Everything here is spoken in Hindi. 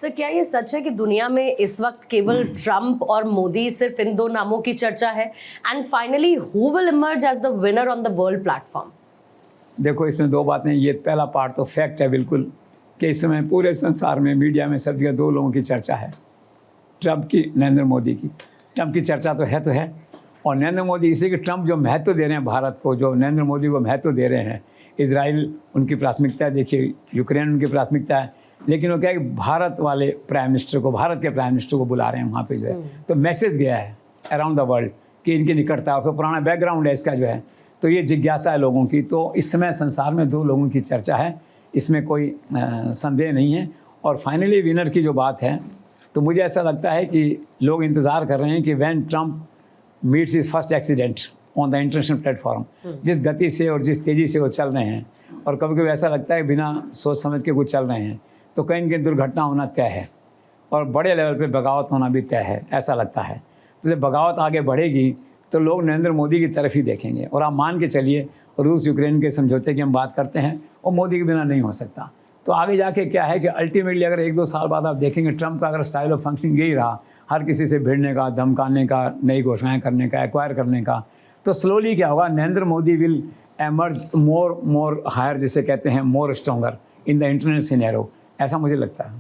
सर, क्या ये सच है कि दुनिया में इस वक्त केवल ट्रंप और मोदी, सिर्फ इन दो नामों की चर्चा है? And finally who will emerge as the winner on the world platform? देखो, इसमें दो बातें। ये पहला पार्ट तो फैक्ट है बिल्कुल कि इस समय पूरे संसार में मीडिया में सब जगह दो लोगों की चर्चा है, ट्रंप की, नरेंद्र मोदी की। ट्रंप की चर्चा तो है और नरेंद्र मोदी, इसलिए कि ट्रंप जो महत्व दे रहे हैं भारत को, जो नरेंद्र मोदी को महत्व दे रहे हैं। इजराइल उनकी प्राथमिकता है, देखिए यूक्रेन उनकी प्राथमिकता है, लेकिन वो क्या है कि भारत वाले प्राइम मिनिस्टर को, भारत के प्राइम मिनिस्टर को बुला रहे हैं वहाँ पे जो है। तो मैसेज गया है अराउंड द वर्ल्ड कि इनकी निकटता, फिर पुराना बैकग्राउंड है इसका जो है, तो ये जिज्ञासा है लोगों की। तो इस समय संसार में दो लोगों की चर्चा है, इसमें कोई संदेह नहीं है। और फाइनली विनर की जो बात है, तो मुझे ऐसा लगता है कि लोग इंतज़ार कर रहे हैं कि when Trump meets his first accident on the international platform, जिस गति से और जिस तेज़ी से वो चल रहे हैं, और कभी कभी ऐसा लगता है बिना सोच समझ के कुछ चल रहे हैं, तो कहीं न कहीं दुर्घटना होना तय है और बड़े लेवल पे बगावत होना भी तय है, ऐसा लगता है। तो जब बगावत आगे बढ़ेगी तो लोग नरेंद्र मोदी की तरफ ही देखेंगे। और आप मान के चलिए, रूस यूक्रेन के समझौते की हम बात करते हैं, और मोदी के बिना नहीं हो सकता। तो आगे जाके क्या है कि अल्टीमेटली अगर 1-2 साल बाद आप देखेंगे ट्रंप का अगर स्टाइल ऑफ फंक्शनिंग यही रहा, हर किसी से भिड़ने का, धमकाने का, नई घोषणाएं करने का, एक्वायर करने का, तो स्लोली क्या होगा, Narendra Modi will emerge more higher, जिसे कहते हैं more stronger in the international scenario, ऐसा मुझे लगता है।